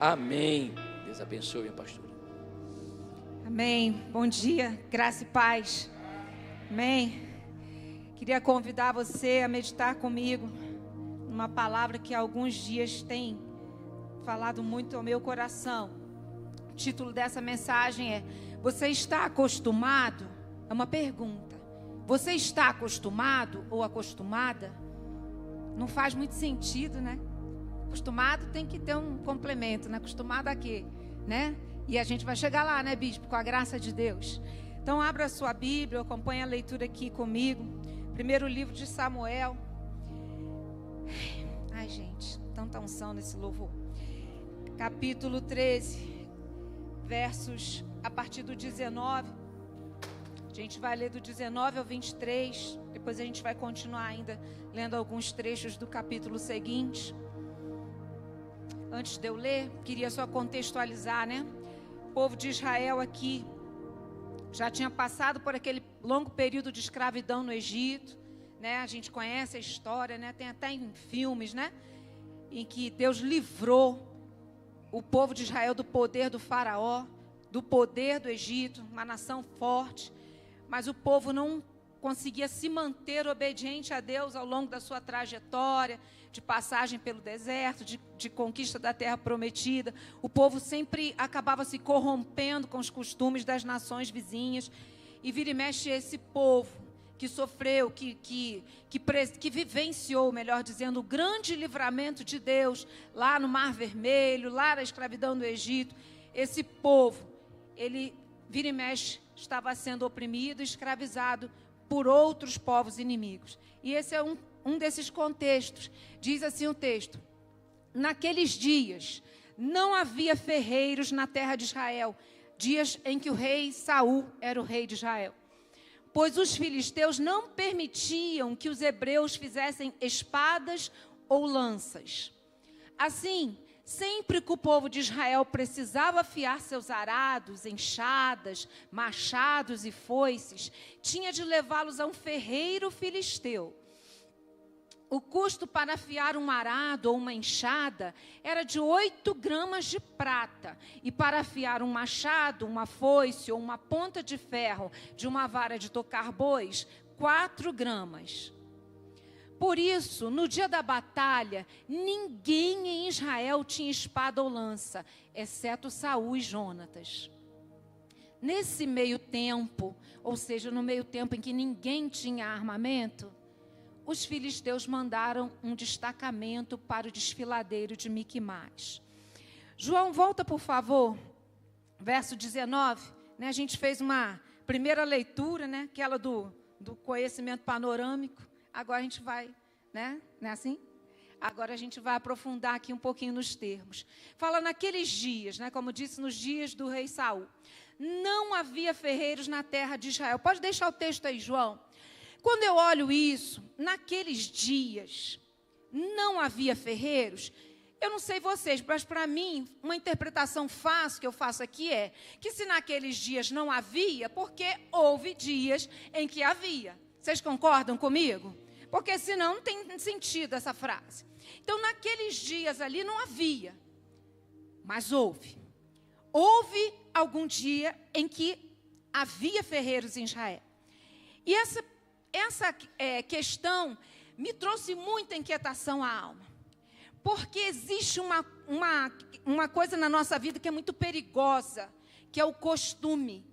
Amém. Deus abençoe, minha pastora. Amém. Bom dia, graça e paz. Amém. Queria convidar você a meditar comigo numa palavra que há alguns dias tem falado muito ao meu coração. O título dessa mensagem é: você está acostumado? É uma pergunta. Você está acostumado ou acostumada? Não faz muito sentido, né? Acostumado tem que ter um complemento, né? Acostumado a quê? Né? E a gente vai chegar lá, né, bispo? Com a graça de Deus. Então, abra a sua Bíblia, acompanhe a leitura aqui comigo. Primeiro livro de Samuel. Ai, gente, tanta unção nesse louvor. Capítulo 13, versos a partir do 19. A gente vai ler do 19 ao 23. Depois a gente vai continuar ainda lendo alguns trechos do capítulo seguinte. Antes de eu ler, queria só contextualizar, né? O povo de Israel aqui já tinha passado por aquele longo período de escravidão no Egito, né? A gente conhece a história, né? Tem até em filmes, né? Em que Deus livrou o povo de Israel do poder do faraó, do poder do Egito, uma nação forte. Mas o povo não conseguia se manter obediente a Deus ao longo da sua trajetória de passagem pelo deserto, de conquista da terra prometida. O povo sempre acabava se corrompendo com os costumes das nações vizinhas. E vira e mexe esse povo que sofreu, que vivenciou, melhor dizendo, o grande livramento de Deus lá no Mar Vermelho, lá na escravidão do Egito. Esse povo, ele vira e mexe, estava sendo oprimido, escravizado por outros povos inimigos. E esse é um desses contextos. Diz assim o texto: naqueles dias não havia ferreiros na terra de Israel, dias em que o rei Saul era o rei de Israel. Pois os filisteus não permitiam que os hebreus fizessem espadas ou lanças. Assim, sempre que o povo de Israel precisava afiar seus arados, enxadas, machados e foices, tinha de levá-los a um ferreiro filisteu. O custo para afiar um arado ou uma enxada era de 8 gramas de prata. E para afiar um machado, uma foice ou uma ponta de ferro de uma vara de tocar bois, 4 gramas. Por isso, no dia da batalha, ninguém em Israel tinha espada ou lança, exceto Saul e Jonatas. Nesse meio tempo, ou seja, no meio tempo em que ninguém tinha armamento, os filisteus mandaram um destacamento para o desfiladeiro de Miquimás. João, volta por favor, verso 19, né? A gente fez uma primeira leitura, né? Aquela do conhecimento panorâmico. Agora a gente vai, né? Não é assim? Agora a gente vai aprofundar aqui um pouquinho nos termos. Fala naqueles dias, né? Como disse, nos dias do rei Saul. Não havia ferreiros na terra de Israel. Pode deixar o texto aí, João. Quando eu olho isso, naqueles dias, não havia ferreiros. Eu não sei vocês, mas para mim, uma interpretação fácil que eu faço aqui é que se naqueles dias não havia, porque houve dias em que havia. Vocês concordam comigo? Porque senão não tem sentido essa frase. Então, naqueles dias ali não havia, mas houve. Houve algum dia em que havia ferreiros em Israel. E essa questão me trouxe muita inquietação à alma. Porque existe uma coisa na nossa vida que é muito perigosa, que é o costume.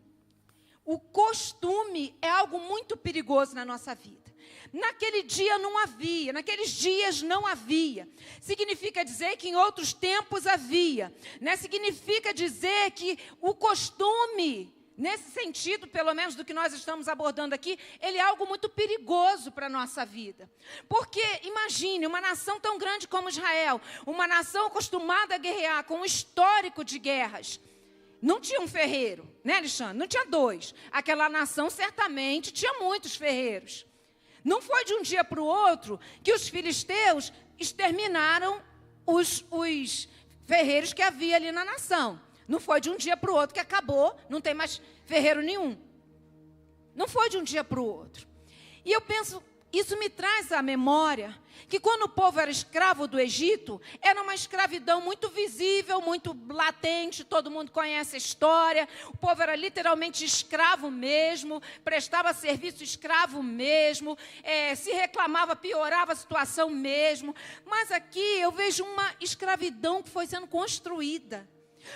O costume é algo muito perigoso na nossa vida. Naquele dia não havia, naqueles dias não havia. Significa dizer que em outros tempos havia, né? Significa dizer que o costume, nesse sentido, pelo menos do que nós estamos abordando aqui, ele é algo muito perigoso para a nossa vida. Porque, imagine, uma nação tão grande como Israel, uma nação acostumada a guerrear, com um histórico de guerras. Não tinha um ferreiro, né, Alexandre? Não tinha 2. Aquela nação certamente tinha muitos ferreiros. Não foi de um dia para o outro que os filisteus exterminaram os ferreiros que havia ali na nação. Não foi de um dia para o outro que acabou, não tem mais ferreiro nenhum. Não foi de um dia para o outro. E eu penso, Isso me traz à memória que quando o povo era escravo do Egito, era uma escravidão muito visível, muito latente, todo mundo conhece a história. O povo era literalmente escravo mesmo, prestava serviço escravo mesmo, se reclamava, piorava a situação mesmo. Mas aqui eu vejo uma escravidão que foi sendo construída.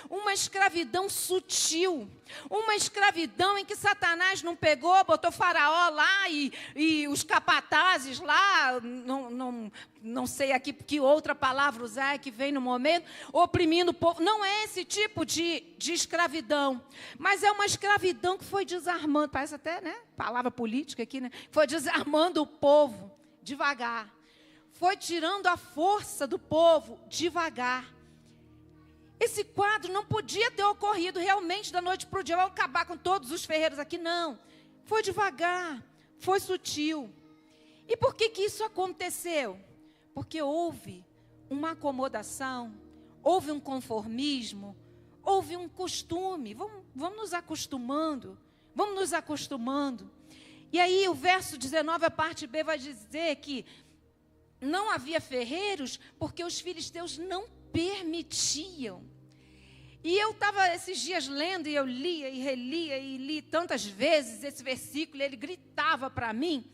Uma escravidão sutil, uma escravidão em que Satanás não pegou, botou Faraó lá e os capatazes lá, não sei aqui que outra palavra usar que vem no momento, oprimindo o povo. Não é esse tipo de escravidão, mas é uma escravidão que foi desarmando, parece até, né, palavra política aqui, né? Foi desarmando o povo devagar, foi tirando a força do povo devagar. Esse quadro não podia ter ocorrido realmente da noite para o dia. Vou acabar com todos os ferreiros aqui. Não. Foi devagar. Foi sutil. E por que isso aconteceu? Porque houve uma acomodação. Houve um conformismo. Houve um costume. Vamos nos acostumando. Vamos nos acostumando. E aí o verso 19, a parte B, vai dizer que não havia ferreiros porque os filisteus não permitiam. E eu estava esses dias lendo, e eu lia e relia, e li tantas vezes esse versículo, e ele gritava para mim,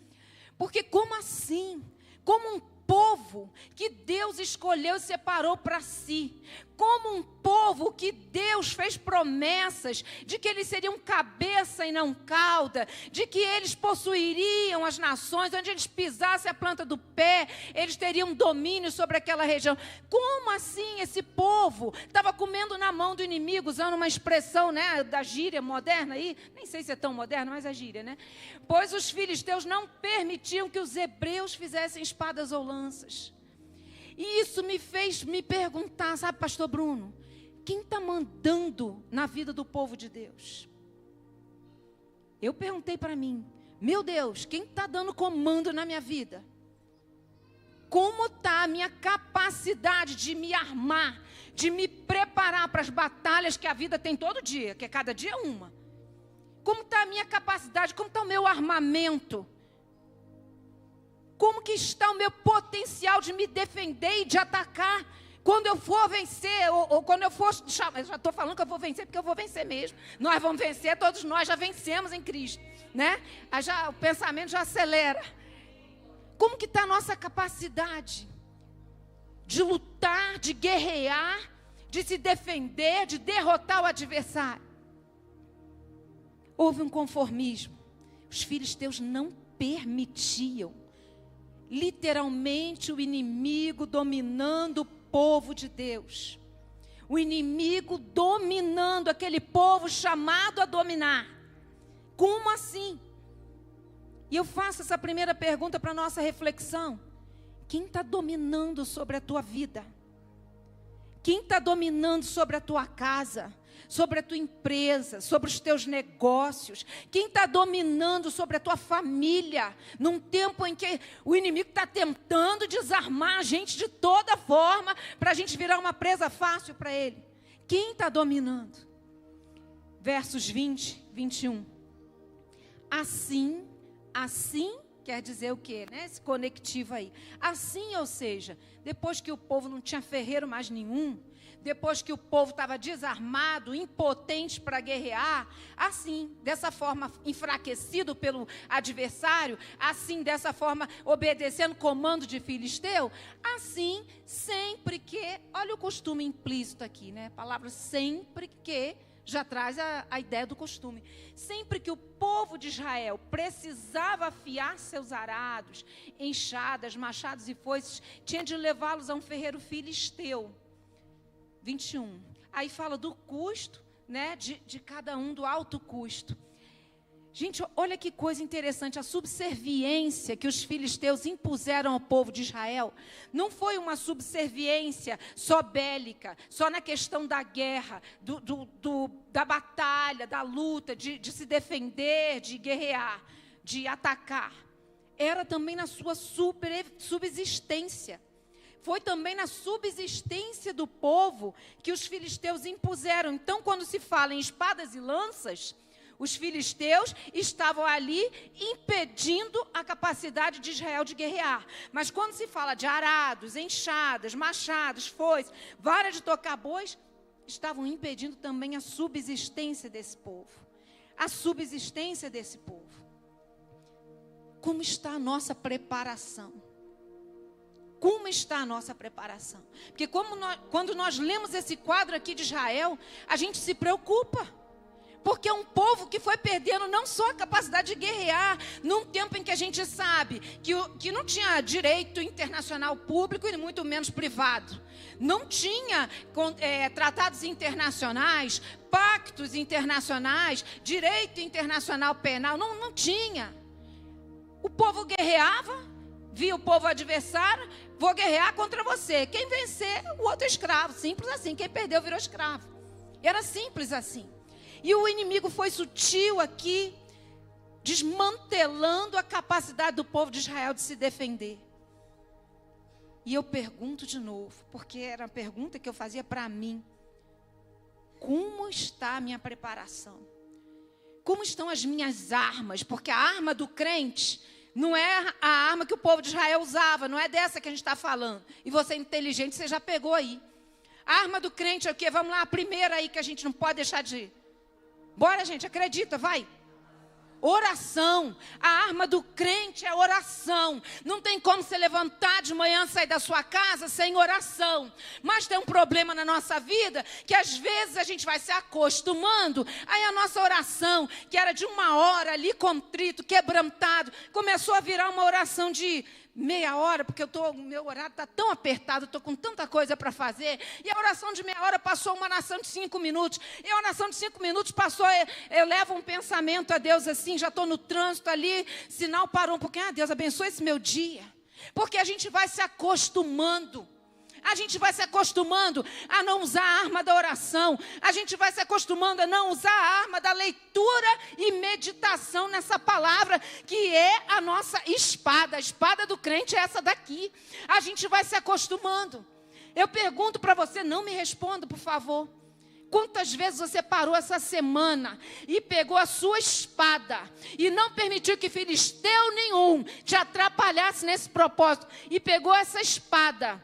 porque como assim? Como um povo que Deus escolheu e separou para si, como um povo que Deus fez promessas de que eles seriam cabeça e não cauda, de que eles possuiriam as nações, onde eles pisassem a planta do pé, eles teriam domínio sobre aquela região. Como assim esse povo estava comendo na mão do inimigo, usando uma expressão, né, da gíria moderna aí, nem sei se é tão moderna, mas é gíria, né? Pois os filisteus não permitiam que os hebreus fizessem espadas ou lanças. E isso me fez me perguntar, sabe, pastor Bruno, quem está mandando na vida do povo de Deus? Eu perguntei para mim, meu Deus, quem está dando comando na minha vida? Como está a minha capacidade de me armar, de me preparar para as batalhas que a vida tem todo dia, que é cada dia uma? Como está a minha capacidade, como está o meu armamento? Como que está o meu potencial de me defender e de atacar? Quando eu for vencer, ou quando eu for... Eu já estou falando que eu vou vencer, porque eu vou vencer mesmo. Nós vamos vencer, todos nós já vencemos em Cristo, né? Aí o pensamento já acelera. Como que está a nossa capacidade de lutar, de guerrear, de se defender, de derrotar o adversário? Houve um conformismo. Os filisteus não permitiam. Literalmente o inimigo dominando o povo de Deus. O inimigo dominando aquele povo chamado a dominar. Como assim? E eu faço essa primeira pergunta para a nossa reflexão. Quem está dominando sobre a tua vida? Quem está dominando sobre a tua casa? Sobre a tua empresa, sobre os teus negócios? Quem está dominando sobre a tua família? Num tempo em que o inimigo está tentando desarmar a gente de toda forma, para a gente virar uma presa fácil para ele. Quem está dominando? Versos 20, 21. Assim quer dizer o quê, né? Esse conectivo aí. Assim, ou seja, depois que o povo não tinha ferreiro mais nenhum, depois que o povo estava desarmado, impotente para guerrear, assim, dessa forma, enfraquecido pelo adversário, assim, dessa forma, obedecendo comando de filisteu, assim, sempre que, olha o costume implícito aqui, né? A palavra sempre que já traz a ideia do costume. Sempre que o povo de Israel precisava afiar seus arados, enxadas, machados e foices, tinha de levá-los a um ferreiro filisteu. 21. Aí fala do custo, né, de cada um, do alto custo. Gente, olha que coisa interessante, a subserviência que os filisteus impuseram ao povo de Israel não foi uma subserviência só bélica, só na questão da guerra, da batalha, da luta, de se defender, de guerrear, de atacar. Era também na sua subsistência. Foi também na subsistência do povo que os filisteus impuseram. Então, quando se fala em espadas e lanças, Os filisteus estavam ali impedindo a capacidade de Israel de guerrear. Mas quando se fala de arados, enxadas, machados, foices, vara de tocar bois, estavam impedindo também a subsistência desse povo. A subsistência desse povo. Como está a nossa preparação? Como está a nossa preparação? Porque quando nós lemos esse quadro aqui de Israel, a gente se preocupa. Porque é um povo que foi perdendo não só a capacidade de guerrear, num tempo em que a gente sabe que não tinha direito internacional público e muito menos privado. Não tinha tratados internacionais, pactos internacionais, direito internacional penal, não tinha. O povo guerreava, via o povo adversário, vou guerrear contra você. Quem vencer, o outro é escravo. Simples assim, quem perdeu virou escravo. Era simples assim. E o inimigo foi sutil aqui, desmantelando a capacidade do povo de Israel de se defender. E eu pergunto de novo, porque era a pergunta que eu fazia para mim. Como está a minha preparação? Como estão as minhas armas? Porque a arma do crente não é a arma que o povo de Israel usava, não é dessa que a gente está falando. E você é inteligente, você já pegou aí. A arma do crente é o quê? Vamos lá, a primeira aí que a gente não pode deixar de... Bora, gente, acredita, vai. Oração. A arma do crente é oração. Não tem como você levantar de manhã, sair da sua casa sem oração. Mas tem um problema na nossa vida, que às vezes a gente vai se acostumando. Aí a nossa oração, que era de 1 hora ali, contrito, quebrantado, começou a virar uma oração de meia hora, porque o meu horário está tão apertado, estou com tanta coisa para fazer. E a oração de meia hora passou uma oração de 5 minutos. E a oração de 5 minutos passou, eu levo um pensamento a Deus assim, já estou no trânsito ali, sinal parou um pouquinho. Deus abençoe esse meu dia. Porque a gente vai se acostumando. A gente vai se acostumando a não usar a arma da oração. A gente vai se acostumando a não usar a arma da leitura e meditação nessa palavra, que é a nossa espada. A espada do crente é essa daqui. A gente vai se acostumando. Eu pergunto para você, não me responda, por favor. Quantas vezes você parou essa semana e pegou a sua espada e não permitiu que filisteu nenhum te atrapalhasse nesse propósito, e pegou essa espada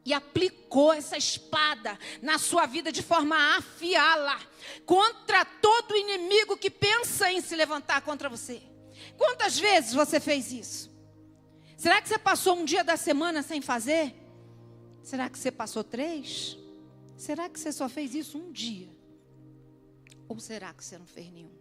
e aplicou essa espada na sua vida de forma a afiá-la contra todo inimigo que pensa em se levantar contra você? Quantas vezes você fez isso? Será que você passou um dia da semana sem fazer? Será que você passou 3? Será que você só fez isso um dia? Ou será que você não fez nenhum?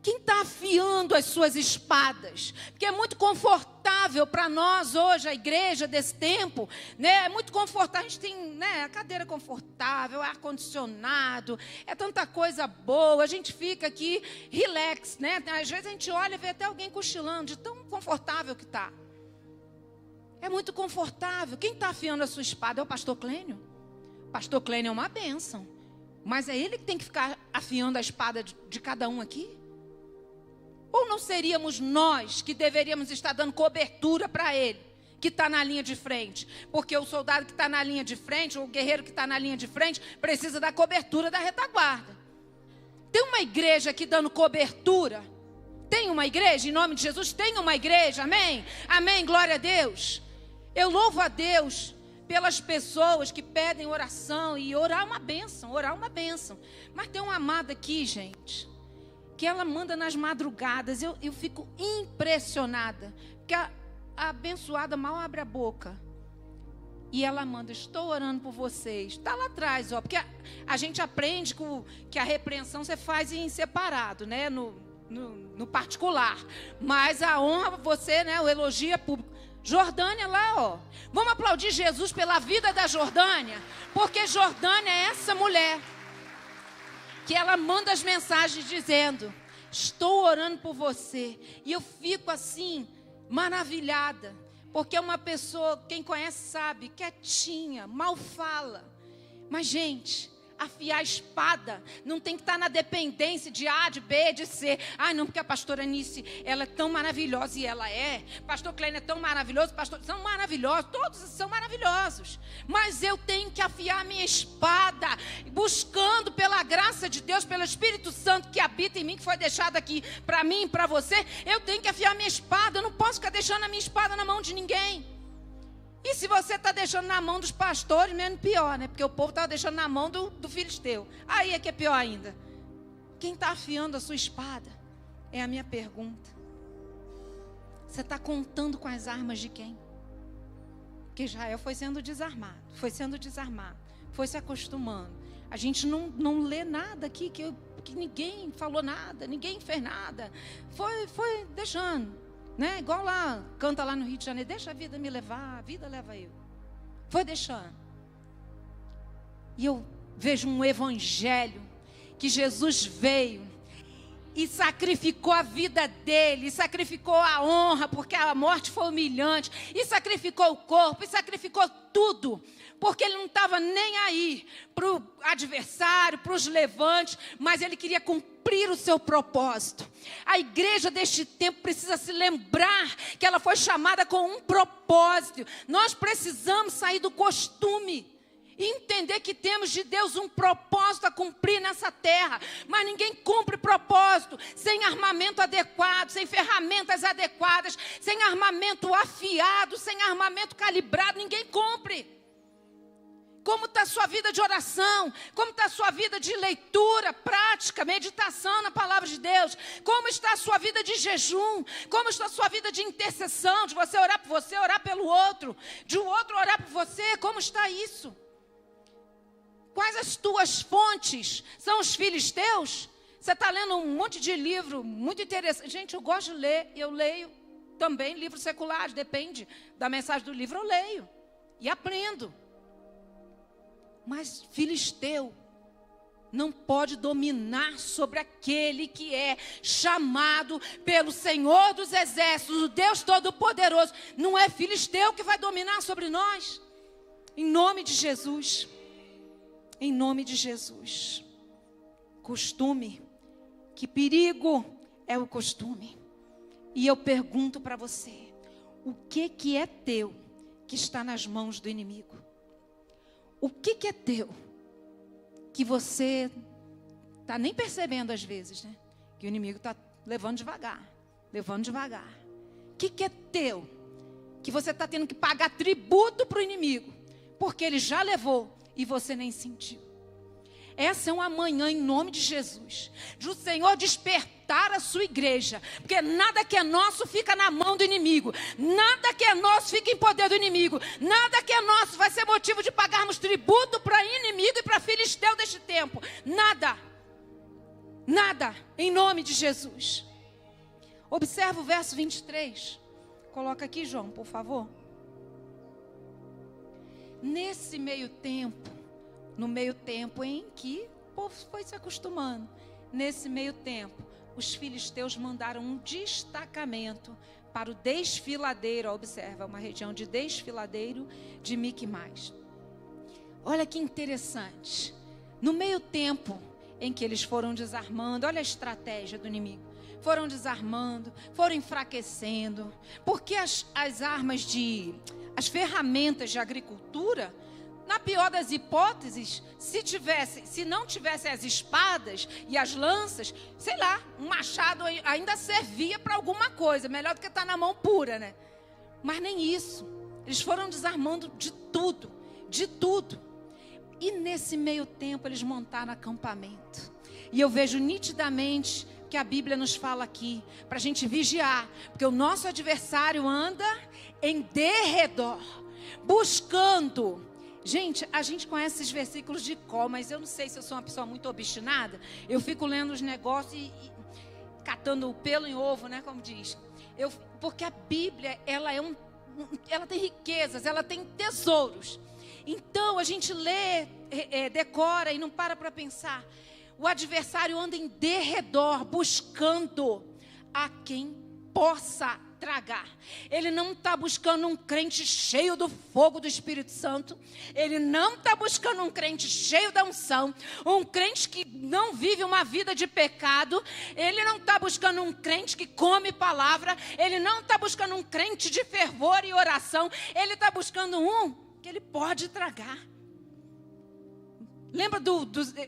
Quem está afiando as suas espadas? Porque é muito confortável para nós hoje, a igreja desse tempo, né? É muito confortável, a gente tem, né, a cadeira confortável, ar-condicionado, é tanta coisa boa, a gente fica aqui relax, né? Às vezes a gente olha e vê até alguém cochilando, de tão confortável que está. É muito confortável. Quem está afiando a sua espada é o pastor Clênio. O pastor Clênio é uma bênção, mas é ele que tem que ficar afiando a espada de cada um aqui? Ou não seríamos nós que deveríamos estar dando cobertura para ele, que está na linha de frente? Porque o soldado que está na linha de frente, ou o guerreiro que está na linha de frente, precisa da cobertura da retaguarda. Tem uma igreja aqui dando cobertura? Tem uma igreja? Em nome de Jesus, tem uma igreja, amém? Amém, glória a Deus. Eu louvo a Deus pelas pessoas que pedem oração, e orar é uma bênção, orar é uma bênção. Mas tem uma amada aqui, gente, que ela manda nas madrugadas. Eu fico impressionada, porque a abençoada mal abre a boca. E ela manda, estou orando por vocês. Está lá atrás, ó, porque a gente aprende que a repreensão você faz em separado, né, no particular. Mas a honra, você, né, o elogio é público. Jordânia lá, ó. Vamos aplaudir Jesus pela vida da Jordânia, porque Jordânia é essa mulher que ela manda as mensagens dizendo, estou orando por você. E eu fico assim, maravilhada, porque é uma pessoa, quem conhece sabe, quietinha, mal fala. Mas, gente, afiar a espada não tem que estar na dependência de A, de B, de C. Ah, não, porque a pastora Anice, ela é tão maravilhosa, e ela é. Pastor Clênio é tão maravilhoso, pastor, são maravilhosos, todos são maravilhosos. Mas eu tenho que afiar a minha espada, buscando pela graça de Deus, pelo Espírito Santo que habita em mim, que foi deixado aqui para mim e para você, eu tenho que afiar minha espada. Eu não posso ficar deixando a minha espada na mão de ninguém. E se você está deixando na mão dos pastores, menos pior, né? Porque o povo estava deixando na mão do filisteu. Aí é que é pior ainda. Quem está afiando a sua espada? É a minha pergunta. Você está contando com as armas de quem? Porque Israel foi sendo desarmado, foi se acostumando. A gente não lê nada aqui, que ninguém falou nada, ninguém fez nada. Foi deixando, né? Igual lá, canta lá no Rio de Janeiro, deixa a vida me levar, a vida leva eu. Foi deixando. E eu vejo um evangelho que Jesus veio e sacrificou a vida dele, e sacrificou a honra, porque a morte foi humilhante, e sacrificou o corpo, e sacrificou tudo, porque ele não estava nem aí para o adversário, para os levantes, mas ele queria cumprir o seu propósito. A igreja deste tempo precisa se lembrar que ela foi chamada com um propósito. Nós precisamos sair do costume e entender que temos de Deus um propósito a cumprir nessa terra. Mas ninguém cumpre propósito sem armamento adequado, sem ferramentas adequadas, sem armamento afiado, sem armamento calibrado. Ninguém cumpre. Como está a sua vida de oração? Como está a sua vida de leitura, prática, meditação na palavra de Deus? Como está a sua vida de jejum? Como está a sua vida de intercessão? De você orar por você, orar pelo outro, de o outro orar por você? Como está isso? Quais as tuas fontes? São os filisteus? Você está lendo um monte de livro muito interessante. Gente, eu gosto de ler, eu leio também livros seculares, depende da mensagem do livro, eu leio e aprendo. Mas filisteu não pode dominar sobre aquele que é chamado pelo Senhor dos Exércitos, o Deus Todo-Poderoso. Não é filisteu que vai dominar sobre nós. Em nome de Jesus. Em nome de Jesus. Costume. Que perigo é o costume. E eu pergunto para você, o que é teu que está nas mãos do inimigo? O que é teu que você está nem percebendo às vezes, né? Que o inimigo está levando devagar, levando devagar. O que é teu que você está tendo que pagar tributo para o inimigo, porque ele já levou e você nem sentiu? Essa é uma manhã em nome de Jesus, de o Senhor despertar a sua igreja, porque nada que é nosso fica na mão do inimigo, nada que é nosso fica em poder do inimigo, nada que é nosso vai ser motivo de pagarmos tributo para inimigo e para filisteu deste tempo, nada, nada, em nome de Jesus. Observa o verso 23, coloca aqui, João, por favor. Nesse meio tempo, no meio tempo em que o povo foi se acostumando. Nesse meio tempo, os filisteus mandaram um destacamento para o desfiladeiro. Observa, uma região de desfiladeiro de Miquimais. Olha que interessante. No meio tempo em que eles foram desarmando, olha a estratégia do inimigo. Foram desarmando, foram enfraquecendo. Porque as ferramentas de agricultura, na pior das hipóteses, se não tivesse as espadas e as lanças, sei lá, um machado ainda servia para alguma coisa, melhor do que estar na mão pura, né? Mas nem isso. Eles foram desarmando de tudo, de tudo. E nesse meio tempo eles montaram acampamento. E eu vejo nitidamente que a Bíblia nos fala aqui, para a gente vigiar, porque o nosso adversário anda em derredor, buscando. Gente, a gente conhece esses versículos de cor, mas eu não sei se eu sou uma pessoa muito obstinada. Eu fico lendo os negócios e catando o pelo em ovo, né, como diz. Porque a Bíblia, ela tem riquezas, ela tem tesouros. Então, a gente lê, decora e não para pensar. O adversário anda em derredor, buscando a quem possa tragar. Ele não está buscando um crente cheio do fogo do Espírito Santo. Ele não está buscando um crente cheio da unção. Um crente que não vive uma vida de pecado. Ele não está buscando um crente que come palavra. Ele não está buscando um crente de fervor e oração. Ele está buscando um que ele pode tragar. Lembra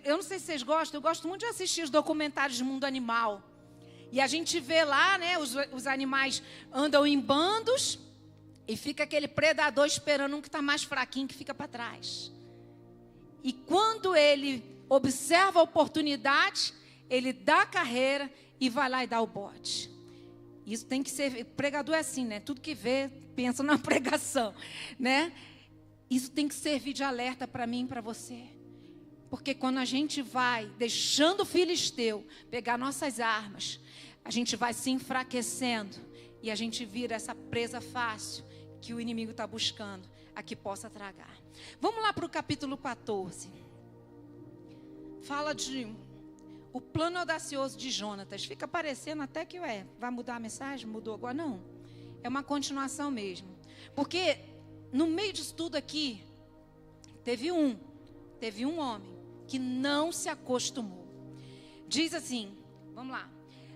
eu não sei se vocês gostam, eu gosto muito de assistir os documentários de mundo animal. E a gente vê lá, né, os animais andam em bandos e fica aquele predador esperando um que está mais fraquinho, que fica para trás. E quando ele observa a oportunidade, ele dá a carreira e vai lá e dá o bote. Isso tem que ser, pregador é assim, né? Tudo que vê, pensa na pregação, né? Isso tem que servir de alerta para mim e para você. Porque quando a gente vai deixando o filisteu pegar nossas armas, a gente vai se enfraquecendo e a gente vira essa presa fácil que o inimigo está buscando, a que possa tragar. Vamos lá para o capítulo 14. Fala de o plano audacioso de Jonatas. Fica parecendo até que, vai mudar a mensagem? Mudou agora? Não. É uma continuação mesmo. Porque no meio disso tudo aqui, teve um homem que não se acostumou. Diz assim, vamos lá.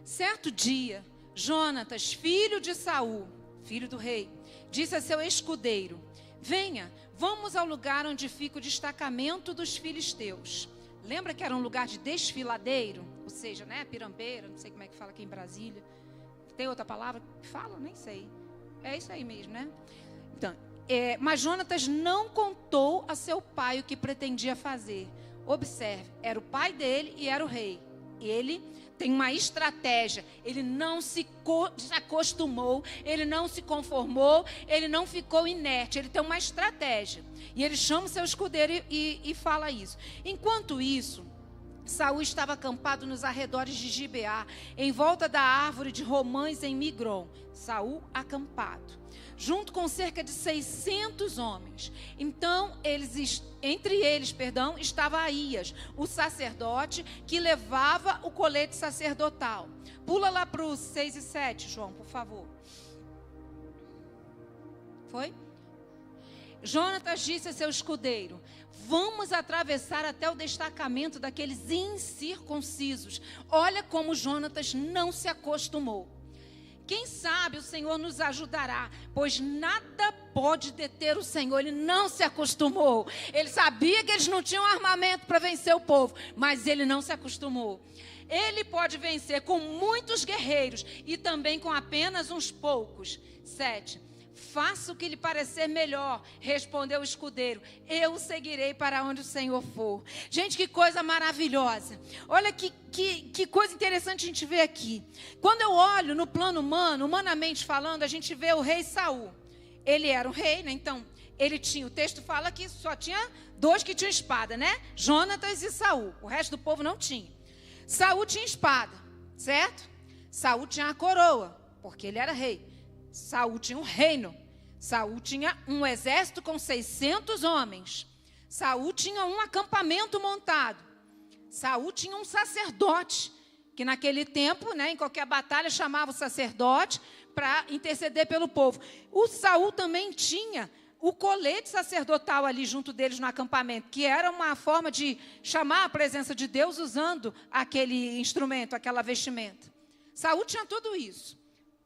Certo dia, Jonatas, filho de Saul, filho do rei, disse a seu escudeiro: venha, vamos ao lugar onde fica o destacamento dos filisteus. Lembra que era um lugar de desfiladeiro? Ou seja, né, pirambeira, não sei como é que fala aqui em Brasília. Tem outra palavra que fala? Nem sei. É isso aí mesmo, né? Então, mas Jonatas não contou a seu pai o que pretendia fazer. Observe, era o pai dele e era o rei. Ele tem uma estratégia. Ele não se acostumou, ele não se conformou, ele não ficou inerte. Ele tem uma estratégia. E ele chama o seu escudeiro e fala isso. Enquanto isso, Saul estava acampado nos arredores de Gibeá, em volta da árvore de romãs em Migron. Saul acampado, junto com cerca de 600 homens. Então, entre eles, estava Aías, o sacerdote que levava o colete sacerdotal. Pula lá para os 6 e 7, João, por favor. Foi? Jonatas disse a seu escudeiro: vamos atravessar até o destacamento daqueles incircuncisos. Olha como Jonatas não se acostumou. Quem sabe o Senhor nos ajudará, pois nada pode deter o Senhor. Ele não se acostumou. Ele sabia que eles não tinham armamento para vencer o povo, mas ele não se acostumou. Ele pode vencer com muitos guerreiros e também com apenas uns poucos. 7. Faça o que lhe parecer melhor, respondeu o escudeiro. Eu o seguirei para onde o Senhor for. Gente, que coisa maravilhosa. Olha que coisa interessante a gente vê aqui. Quando eu olho no plano humano, humanamente falando, a gente vê o rei Saul. Ele era o rei, né? Então, ele tinha, o texto fala que só tinha 2 que tinham espada, né? Jonatas e Saul. O resto do povo não tinha. Saul tinha espada, certo? Saul tinha a coroa, porque ele era rei. Saul tinha um reino. Saul tinha um exército com 600 homens. Saul tinha um acampamento montado. Saul tinha um sacerdote, que naquele tempo, né, em qualquer batalha, chamava o sacerdote para interceder pelo povo. O Saul também tinha o colete sacerdotal ali junto deles no acampamento, que era uma forma de chamar a presença de Deus usando aquele instrumento, aquela vestimenta. Saul tinha tudo isso.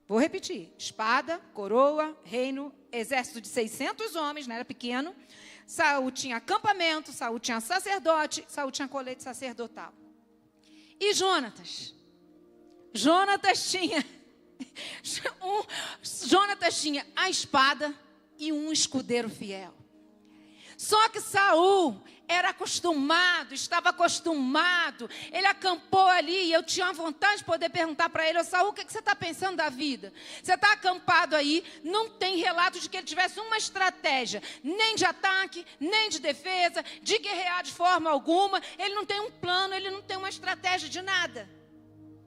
Vou repetir: espada, coroa, reino, exército de 600 homens, não era pequeno. Saul tinha acampamento, Saul tinha sacerdote, Saul tinha colete sacerdotal. E Jonatas? Jonatas tinha a espada e um escudeiro fiel. Só que Saul era acostumado, estava acostumado, ele acampou ali, e eu tinha vontade de poder perguntar para ele: Saul, o que você está pensando da vida? Você está acampado aí, não tem relato de que ele tivesse uma estratégia, nem de ataque, nem de defesa, de guerrear de forma alguma, ele não tem um plano, ele não tem uma estratégia de nada.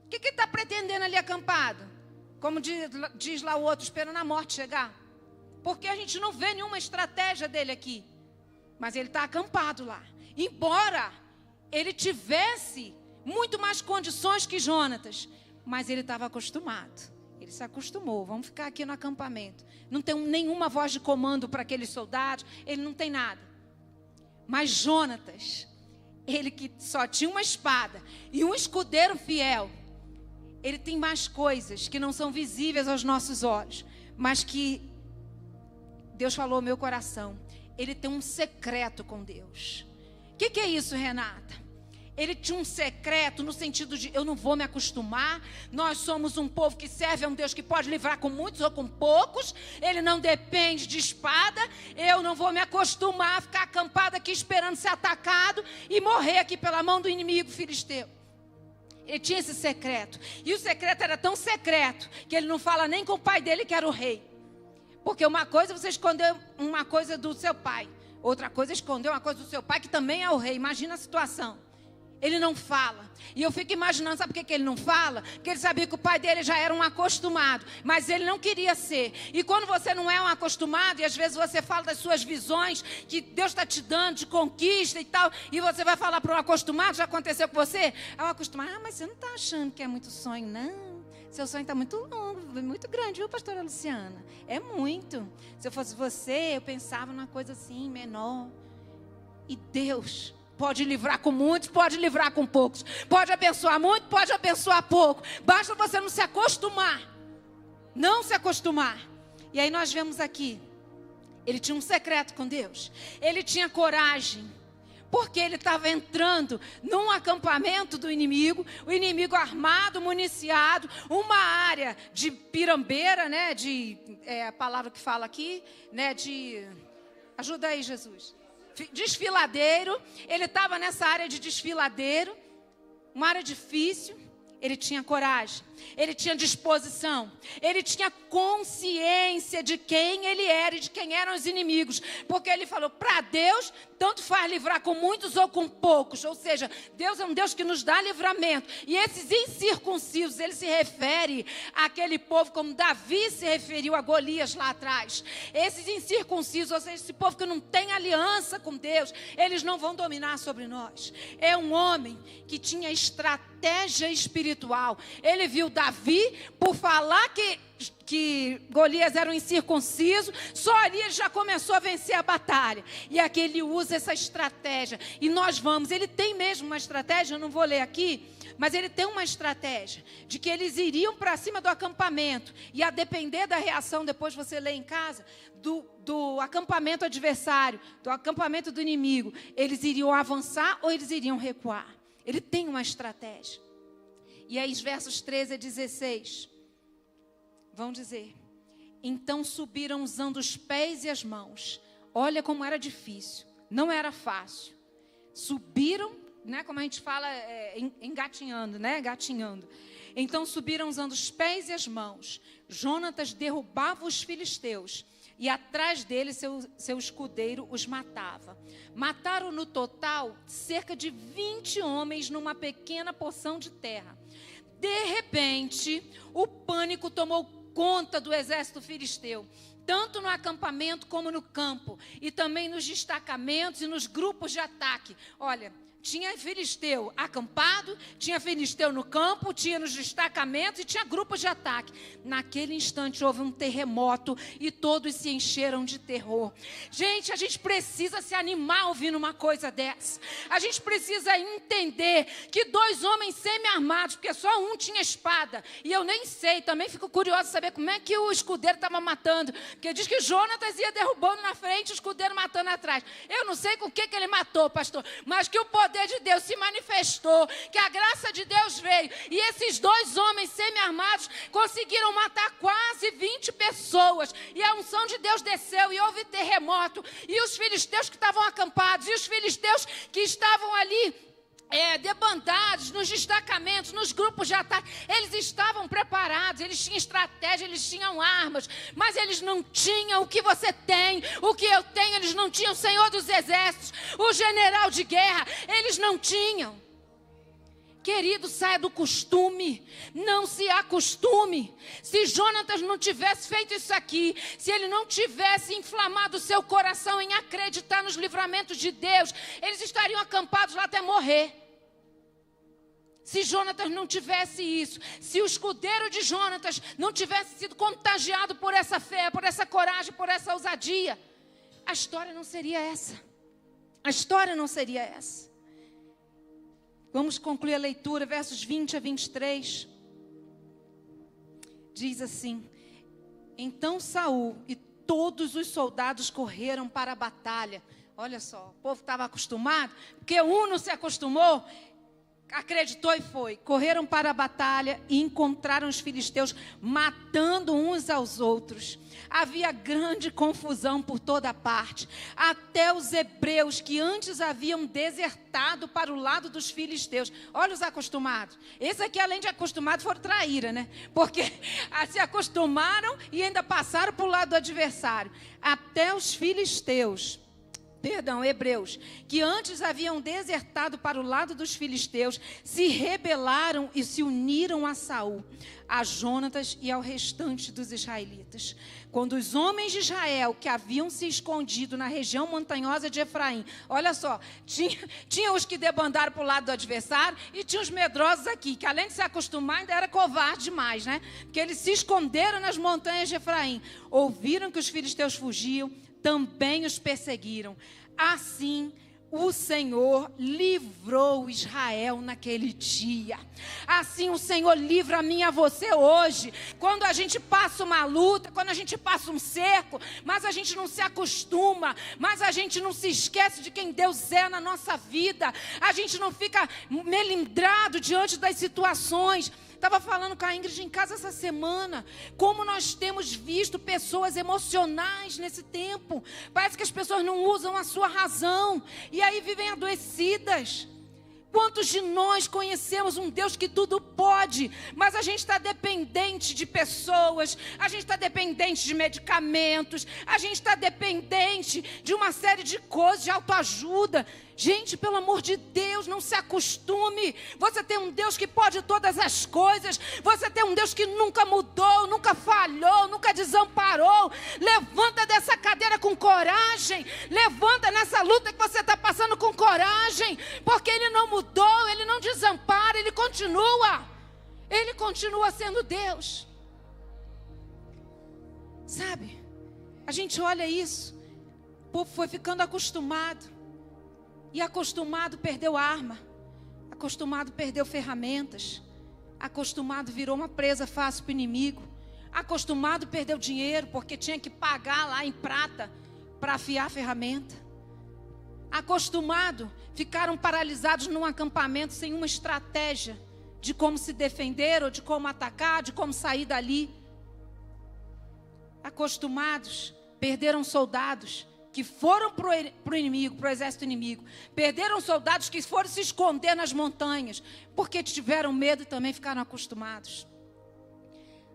O que ele está pretendendo ali acampado? Como diz lá o outro, esperando a morte chegar. Porque a gente não vê nenhuma estratégia dele aqui. Mas ele está acampado lá. Embora ele tivesse muito mais condições que Jonatas, mas ele estava acostumado. Ele se acostumou. Vamos ficar aqui no acampamento. Não tem nenhuma voz de comando para aqueles soldados. Ele não tem nada. Mas Jonatas, ele que só tinha uma espada e um escudeiro fiel, ele tem mais coisas que não são visíveis aos nossos olhos, mas que Deus falou ao meu coração. Ele tem um secreto com Deus. O que é isso, Renata? Ele tinha um secreto no sentido de: eu não vou me acostumar. Nós somos um povo que serve a um Deus que pode livrar com muitos ou com poucos. Ele não depende de espada. Eu não vou me acostumar a ficar acampado aqui esperando ser atacado e morrer aqui pela mão do inimigo filisteu. Ele tinha esse secreto. E o secreto era tão secreto que ele não fala nem com o pai dele, que era o rei. Porque uma coisa é você esconder uma coisa do seu pai, outra coisa é esconder uma coisa do seu pai, que também é o rei. Imagina a situação. Ele não fala. E eu fico imaginando, sabe por que ele não fala? Porque ele sabia que o pai dele já era um acostumado, mas ele não queria ser. E quando você não é um acostumado, e às vezes você fala das suas visões, que Deus está te dando de conquista e tal, e você vai falar para um acostumado, já aconteceu com você? É um acostumado: mas você não está achando que é muito sonho, não? Seu sonho está muito longo, muito grande, viu, pastora Luciana? É muito. Se eu fosse você, eu pensava numa coisa assim, menor. E Deus pode livrar com muitos, pode livrar com poucos. Pode abençoar muito, pode abençoar pouco. Basta você não se acostumar. Não se acostumar. E aí nós vemos aqui, ele tinha um secreto com Deus. Ele tinha coragem, porque ele estava entrando num acampamento do inimigo, o inimigo armado, municiado, uma área de pirambeira, né? A palavra que fala aqui, né? Ajuda aí, Jesus. Desfiladeiro. Ele estava nessa área de desfiladeiro, uma área difícil. Ele tinha coragem, ele tinha disposição, ele tinha consciência de quem ele era e de quem eram os inimigos, porque ele falou: para Deus, tanto faz livrar com muitos ou com poucos. Ou seja, Deus é um Deus que nos dá livramento. E esses incircuncisos, ele se refere àquele povo como Davi se referiu a Golias lá atrás. Esses incircuncisos, ou seja, esse povo que não tem aliança com Deus, eles não vão dominar sobre nós. É um homem que tinha estratégia espiritual. Ele viu Davi, por falar que Golias era um incircunciso, só ali ele já começou a vencer a batalha. E aqui ele usa essa estratégia. E nós vamos, ele tem mesmo uma estratégia, eu não vou ler aqui, mas ele tem uma estratégia de que eles iriam para cima do acampamento. E a depender da reação, depois você lê em casa, do acampamento adversário, do acampamento do inimigo, eles iriam avançar ou eles iriam recuar. Ele tem uma estratégia. E aí os versos 13 a 16 vão dizer: então subiram usando os pés e as mãos. Olha como era difícil, não era fácil. Subiram, né, como a gente fala, engatinhando, né, gatinhando. Então subiram usando os pés e as mãos. Jonatas derrubava os filisteus e atrás dele seu escudeiro os matava. Mataram no total cerca de 20 homens numa pequena porção de terra. De repente, o pânico tomou conta do exército filisteu, tanto no acampamento como no campo, e também nos destacamentos e nos grupos de ataque. Olha, tinha filisteu acampado, tinha filisteu no campo, tinha nos destacamentos e tinha grupos de ataque. Naquele instante houve um terremoto e todos se encheram de terror. Gente, a gente precisa se animar ouvindo uma coisa dessa. A gente precisa entender que 2 homens semi-armados, porque só um tinha espada, e eu nem sei, também fico curiosa de saber como é que o escudeiro estava matando, porque diz que Jonatas ia derrubando na frente, o escudeiro matando atrás. Eu não sei com o que ele matou, pastor, mas que o poder de Deus se manifestou, que a graça de Deus veio, e esses 2 homens semi-armados conseguiram matar quase 20 pessoas, e a unção de Deus desceu, e houve terremoto, e os filisteus que estavam acampados, e os filisteus que estavam ali debandados, nos destacamentos, nos grupos de ataque, eles estavam preparados, eles tinham estratégia, eles tinham armas, mas eles não tinham o que você tem, o que eu tenho. Eles não tinham o Senhor dos Exércitos, o general de guerra, eles não tinham. Querido, saia do costume, não se acostume. Se Jonatas não tivesse feito isso aqui, se ele não tivesse inflamado o seu coração em acreditar nos livramentos de Deus, eles estariam acampados lá até morrer. Se Jonatas não tivesse isso, se o escudeiro de Jonatas não tivesse sido contagiado por essa fé, por essa coragem, por essa ousadia, a história não seria essa. A história não seria essa. Vamos concluir a leitura, versos 20 a 23. Diz assim: então Saul e todos os soldados correram para a batalha. Olha só, o povo estava acostumado, porque um não se acostumou, acreditou e foi. Correram para a batalha e encontraram os filisteus matando uns aos outros. Havia grande confusão por toda parte. Até os hebreus que antes haviam desertado para o lado dos filisteus. Olha os acostumados. Esse aqui, além de acostumado, foram traíra, né? Porque se acostumaram e ainda passaram para o lado do adversário. Até os hebreus, que antes haviam desertado para o lado dos filisteus, se rebelaram e se uniram a Saul, a Jonatas e ao restante dos israelitas. Quando os homens de Israel, que haviam se escondido na região montanhosa de Efraim, olha só, tinha os que debandaram para o lado do adversário e tinha os medrosos aqui, que além de se acostumar, ainda era covarde demais, né? Porque eles se esconderam nas montanhas de Efraim, ouviram que os filisteus fugiam, também os perseguiram. Assim, o Senhor livrou Israel naquele dia. Assim o Senhor livra a mim e a você hoje. Quando a gente passa uma luta, quando a gente passa um cerco, mas a gente não se acostuma, mas a gente não se esquece de quem Deus é na nossa vida. A gente não fica melindrado diante das situações. Estava falando com a Ingrid em casa essa semana, como nós temos visto pessoas emocionais nesse tempo. Parece que as pessoas não usam a sua razão e aí vivem adoecidas. Quantos de nós conhecemos um Deus que tudo pode, mas a gente está dependente de pessoas, a gente está dependente de medicamentos, a gente está dependente de uma série de coisas, de autoajuda. Gente, pelo amor de Deus, não se acostume. Você tem um Deus que pode todas as coisas. Você tem um Deus que nunca mudou, nunca falhou, nunca desamparou. Levanta dessa cadeira com coragem. Levanta nessa luta que você está passando com coragem. Porque Ele não mudou, Ele não desampara, Ele continua. Ele continua sendo Deus. Sabe, a gente olha isso. O povo foi ficando acostumado. E acostumado perdeu arma, acostumado perdeu ferramentas, acostumado virou uma presa fácil para o inimigo, acostumado perdeu dinheiro porque tinha que pagar lá em prata para afiar a ferramenta. Acostumado, ficaram paralisados num acampamento sem uma estratégia de como se defender ou de como atacar, de como sair dali. Acostumados, perderam soldados que foram para o inimigo, para o exército inimigo. Perderam soldados que foram se esconder nas montanhas, porque tiveram medo e também ficaram acostumados.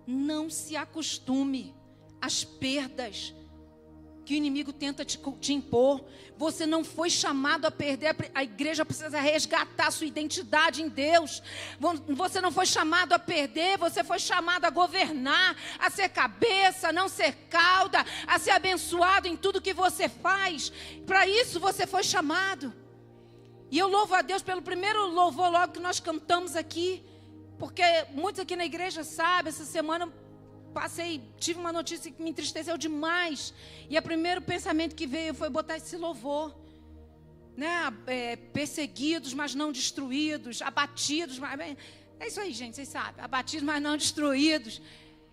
Não se acostume às perdas que o inimigo tenta te impor. Você não foi chamado a perder. A igreja precisa resgatar a sua identidade em Deus. Você não foi chamado a perder. Você foi chamado a governar, a ser cabeça, não ser cauda, a ser abençoado em tudo que você faz. Para isso você foi chamado. E eu louvo a Deus pelo primeiro louvor logo que nós cantamos aqui, porque muitos aqui na igreja sabem, essa semana tive uma notícia que me entristeceu demais. E o primeiro pensamento que veio foi botar esse louvor, né? Perseguidos, mas não destruídos. Abatidos, mas... É isso aí, gente, vocês sabem. Abatidos, mas não destruídos.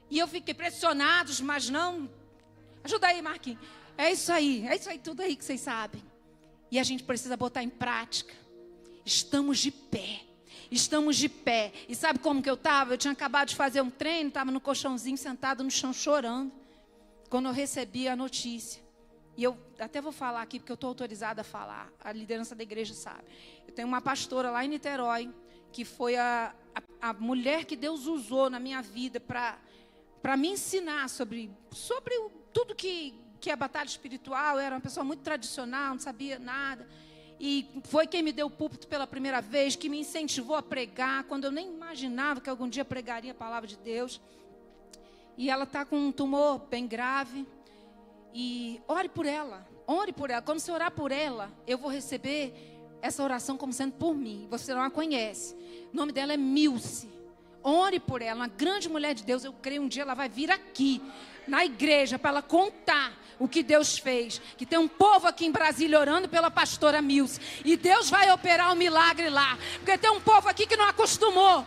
E eu fiquei pressionados, mas não... Ajuda aí, Marquinhos. É isso aí tudo aí que vocês sabem. E a gente precisa botar em prática. Estamos de pé. Estamos de pé. E sabe como que eu estava? Eu tinha acabado de fazer um treino, estava no colchãozinho, sentado no chão, chorando, quando eu recebi a notícia. E eu até vou falar aqui, porque eu estou autorizada a falar. A liderança da igreja sabe. Eu tenho uma pastora lá em Niterói, que foi a mulher que Deus usou na minha vida para me ensinar sobre tudo que é batalha espiritual. Eu era uma pessoa muito tradicional, não sabia nada. E foi quem me deu o púlpito pela primeira vez, que me incentivou a pregar, quando eu nem imaginava que algum dia pregaria a palavra de Deus. E ela está com um tumor bem grave. E ore por ela. Quando você orar por ela, eu vou receber essa oração como sendo por mim. Você não a conhece. O nome dela é Milce. Ore por ela, uma grande mulher de Deus. Eu creio um dia ela vai vir aqui, na igreja, para ela contar o que Deus fez. Que tem um povo aqui em Brasília orando pela pastora Milce. E Deus vai operar um milagre lá. Porque tem um povo aqui que não acostumou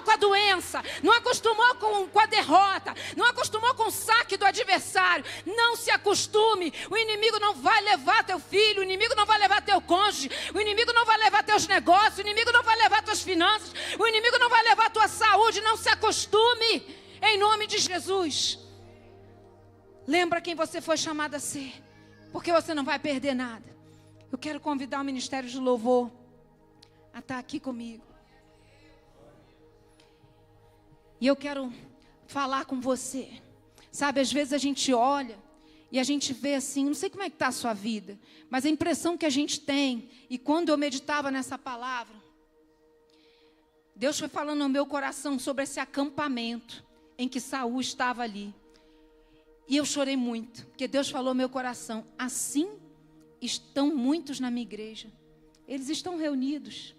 com a doença, não acostumou com a derrota, não acostumou com o saque do adversário. Não se acostume. O inimigo não vai levar teu filho, o inimigo não vai levar teu cônjuge, o inimigo não vai levar teus negócios, o inimigo não vai levar tuas finanças, o inimigo não vai levar tua saúde. Não se acostume, em nome de Jesus. Lembra quem você foi chamado a ser, porque você não vai perder nada. Eu quero convidar o Ministério de Louvor a estar aqui comigo. E eu quero falar com você. Sabe, às vezes a gente olha e a gente vê assim, não sei como é que está a sua vida, mas a impressão que a gente tem, e quando eu meditava nessa palavra, Deus foi falando no meu coração sobre esse acampamento em que Saul estava ali. E eu chorei muito, porque Deus falou no meu coração: assim estão muitos na minha igreja. Eles estão reunidos,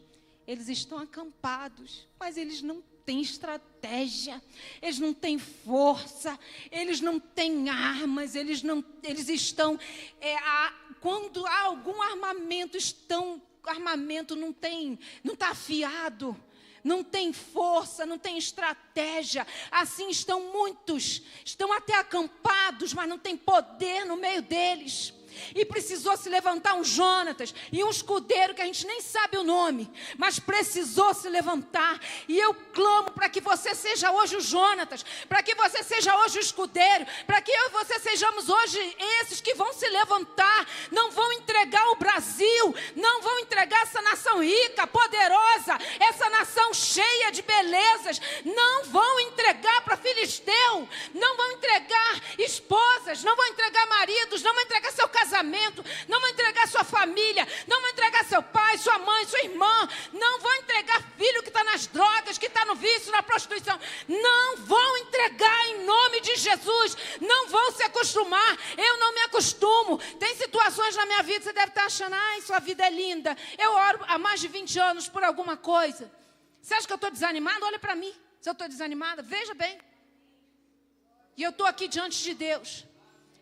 eles estão acampados, mas eles não têm estratégia, eles não têm força, eles não têm armas, eles estão, quando há algum armamento, armamento não está afiado. Não tem força, não tem estratégia. Assim estão muitos. Estão até acampados, mas não tem poder no meio deles. E precisou se levantar um Jonatas e um escudeiro que a gente nem sabe o nome, mas precisou se levantar. E eu clamo para que você seja hoje o Jonatas, para que você seja hoje o escudeiro, para que eu e você sejamos hoje esses que vão se levantar. Não vão entregar o Brasil, não vão entregar essa nação rica, poderosa, essa nação cheia de belezas. Não vão entregar para filisteu, não vão entregar esposas, não vão entregar maridos, não vão entregar seu casamento, não vão entregar sua família, não vão entregar seu pai, sua mãe, sua irmã, não vão entregar filho que está nas drogas, que está no vício, na prostituição. Não vão entregar em nome de Jesus. Não vão se acostumar. Eu não me acostumo. Tem situações na minha vida, você deve estar achando: ai, sua vida é linda. Eu oro há mais de 20 anos por alguma coisa. Você acha que eu estou desanimada? Olha para mim. Se eu estou desanimada, veja bem. E eu estou aqui diante de Deus.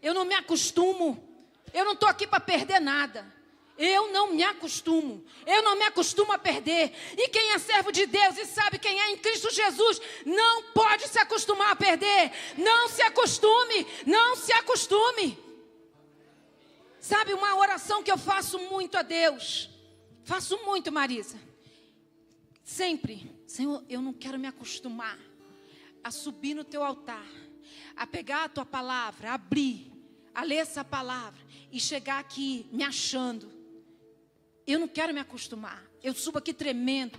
Eu não me acostumo. Eu não estou aqui para perder nada. Eu não me acostumo. Eu não me acostumo a perder. E quem é servo de Deus e sabe quem é em Cristo Jesus, não pode se acostumar a perder. Não se acostume. Não se acostume. Sabe, uma oração que eu faço muito a Deus. Faço muito, Marisa. Sempre: Senhor, eu não quero me acostumar a subir no teu altar, a pegar a tua palavra, a abrir, a ler essa palavra e chegar aqui me achando. Eu não quero me acostumar. Eu subo aqui tremendo.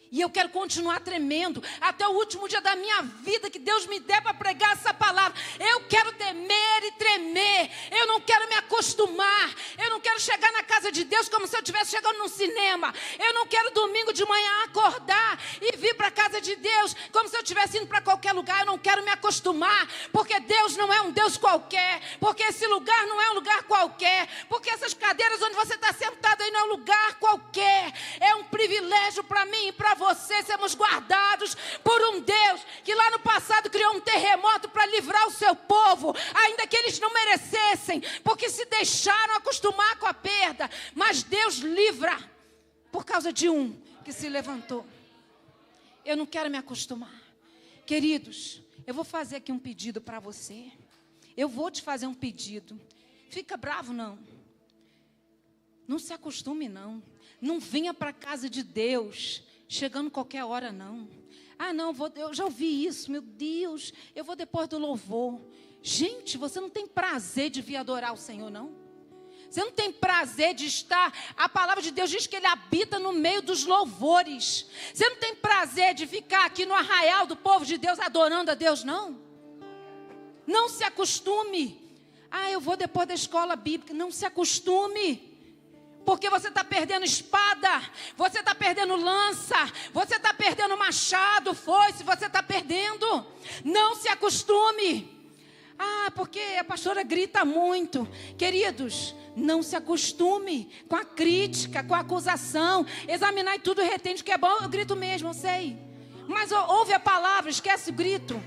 E eu quero continuar tremendo até o último dia da minha vida que Deus me der para pregar essa palavra. Eu quero temer e tremer. Eu não quero me acostumar. Eu não quero chegar na casa de Deus como se eu estivesse chegando num cinema. Eu não quero domingo de manhã acordar e vir para a casa de Deus como se eu estivesse indo para qualquer lugar. Eu não quero me acostumar, porque Deus não é um Deus qualquer, porque esse lugar não é um lugar qualquer, porque essas cadeiras onde você está sentado aí não é um lugar qualquer. É um privilégio para mim e para você sermos guardados por um Deus que lá no passado criou um terremoto para livrar o seu povo, ainda que eles não merecessem, porque se deixaram acostumar com a perda. Mas Deus livra por causa de um que se levantou. Eu não quero me acostumar. Queridos, eu vou fazer aqui um pedido para você. Eu vou te fazer um pedido. Fica bravo não. Não se acostume não. Não venha para a casa de Deus chegando qualquer hora não. Ah não, eu já ouvi isso, meu Deus, eu vou depois do louvor. Gente, você não tem prazer de vir adorar o Senhor não? Você não tem prazer de estar, a palavra de Deus diz que Ele habita no meio dos louvores. Você não tem prazer de ficar aqui no arraial do povo de Deus adorando a Deus não? Não se acostume. Ah, eu vou depois da escola bíblica. Não se acostume. Porque você está perdendo espada, você está perdendo lança, você está perdendo machado, foice, você está perdendo. Não se acostume. Ah, porque a pastora grita muito. Queridos, não se acostume com a crítica, com a acusação. Examinar e tudo retende, que é bom, eu grito mesmo, eu sei. Mas ouve a palavra, esquece o grito.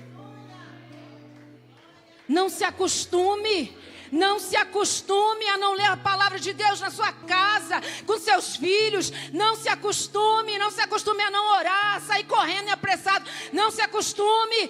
Não se acostume. Não se acostume a não ler a palavra de Deus na sua casa, com seus filhos. Não se acostume a não orar, sair correndo e apressado. Não se acostume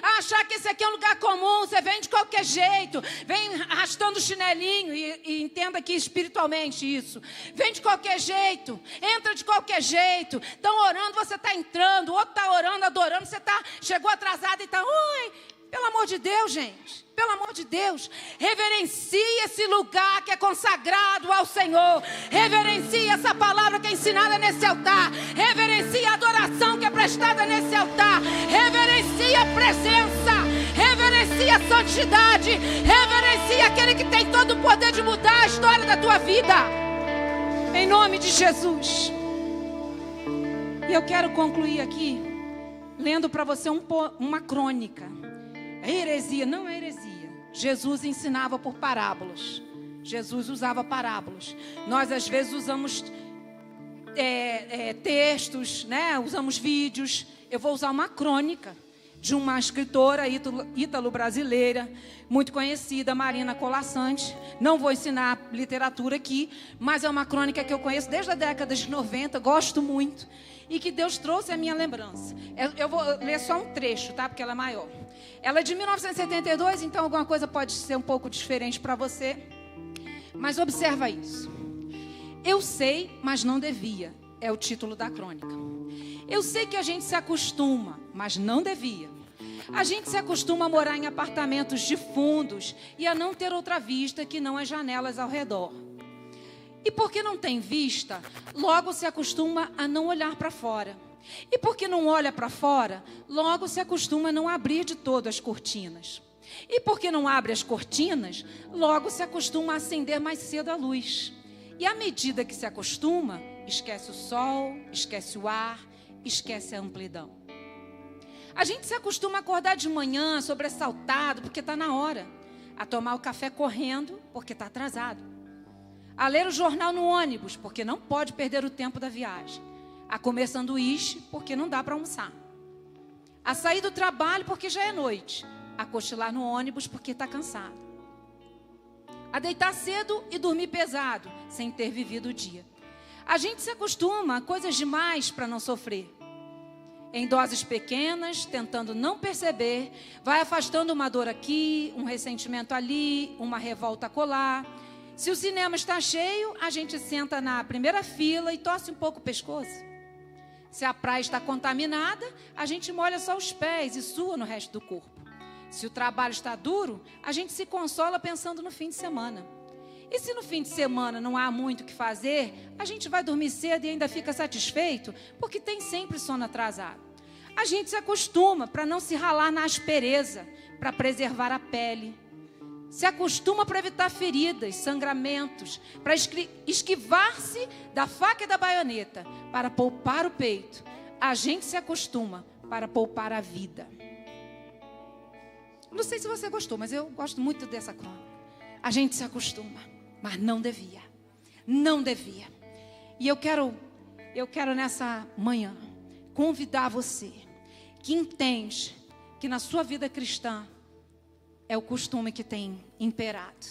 a achar que esse aqui é um lugar comum. Você vem de qualquer jeito, vem arrastando o chinelinho, e entenda aqui espiritualmente isso. Vem de qualquer jeito, entra de qualquer jeito. Estão orando, você está entrando, o outro está orando, adorando, você chegou atrasado e está, oi. Pelo amor de Deus, gente, pelo amor de Deus, reverencie esse lugar que é consagrado ao Senhor, reverencie essa palavra que é ensinada nesse altar, reverencie a adoração que é prestada nesse altar, reverencie a presença, reverencie a santidade, reverencie aquele que tem todo o poder de mudar a história da tua vida, em nome de Jesus. E eu quero concluir aqui, lendo para você uma crônica. É heresia, não é heresia. Jesus ensinava por parábolas. Jesus usava parábolas. Nós às vezes usamos textos, né? Usamos vídeos. Eu vou usar uma crônica de uma escritora ítalo-brasileira, muito conhecida, Marina Colasanti. Não vou ensinar literatura aqui, mas é uma crônica que eu conheço desde a década de 90, gosto muito. E que Deus trouxe a minha lembrança. Eu vou ler só um trecho, tá? Porque ela é maior. Ela é de 1972, então alguma coisa pode ser um pouco diferente para você. Mas observa isso. Eu sei, mas não devia. É o título da crônica. Eu sei que a gente se acostuma, mas não devia. A gente se acostuma a morar em apartamentos de fundos e a não ter outra vista que não as janelas ao redor. E porque não tem vista, logo se acostuma a não olhar para fora. E porque não olha para fora, logo se acostuma a não abrir de todo as cortinas. E porque não abre as cortinas, logo se acostuma a acender mais cedo a luz. E à medida que se acostuma, esquece o sol, esquece o ar, esquece a amplidão. A gente se acostuma a acordar de manhã sobressaltado porque está na hora. A tomar o café correndo porque está atrasado. A ler o jornal no ônibus, porque não pode perder o tempo da viagem. A comer sanduíche, porque não dá para almoçar. A sair do trabalho, porque já é noite. A cochilar no ônibus, porque está cansado. A deitar cedo e dormir pesado, sem ter vivido o dia. A gente se acostuma a coisas demais para não sofrer. Em doses pequenas, tentando não perceber, vai afastando uma dor aqui, um ressentimento ali, uma revolta acolá. Se o cinema está cheio, a gente senta na primeira fila e torce um pouco o pescoço. Se a praia está contaminada, a gente molha só os pés e sua no resto do corpo. Se o trabalho está duro, a gente se consola pensando no fim de semana. E se no fim de semana não há muito o que fazer, a gente vai dormir cedo e ainda fica satisfeito, porque tem sempre sono atrasado. A gente se acostuma para não se ralar na aspereza, para preservar a pele. Se acostuma para evitar feridas, sangramentos, para esquivar-se da faca e da baioneta, para poupar o peito. A gente se acostuma para poupar a vida. Não sei se você gostou, mas eu gosto muito dessa crônica. A gente se acostuma, mas não devia. Não devia. E eu quero nessa manhã convidar você que entende que na sua vida cristã é o costume que tem imperado.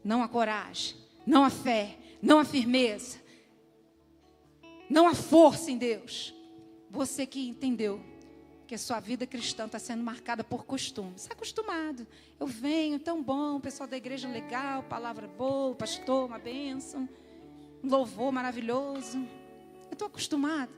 Não a coragem, não a fé, não a firmeza, não a força em Deus. Você que entendeu que a sua vida cristã está sendo marcada por costume. Você é acostumado. Eu venho, tão bom, o pessoal da igreja legal, palavra boa, pastor, uma bênção, um louvor maravilhoso. Eu estou acostumado.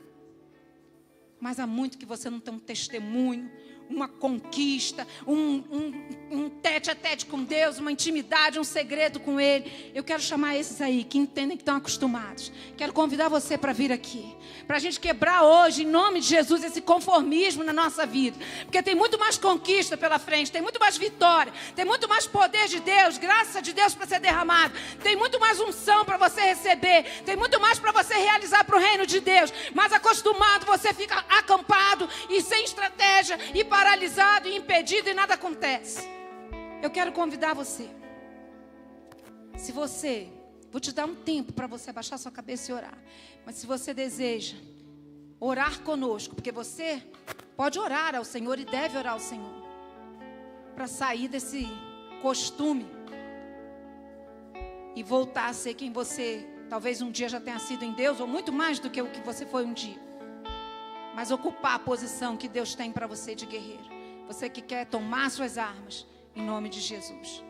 Mas há muito que você não tem um testemunho, uma conquista, um tete a tete com Deus, uma intimidade, um segredo com Ele. Eu quero chamar esses aí que entendem que estão acostumados. Quero convidar você para vir aqui, para a gente quebrar hoje, em nome de Jesus, esse conformismo na nossa vida. Porque tem muito mais conquista pela frente, tem muito mais vitória, tem muito mais poder de Deus, graça de Deus para ser derramado, tem muito mais unção para você receber, tem muito mais para você realizar para o reino de Deus. Mas acostumado, você fica acampado e sem estratégia e paralisado e impedido e nada acontece. Eu quero convidar você. Vou te dar um tempo para você abaixar sua cabeça e orar. Mas se você deseja orar conosco, porque você pode orar ao Senhor e deve orar ao Senhor para sair desse costume e voltar a ser quem você talvez um dia já tenha sido em Deus, ou muito mais do que o que você foi um dia, mas ocupar a posição que Deus tem para você de guerreiro. Você que quer tomar suas armas, em nome de Jesus.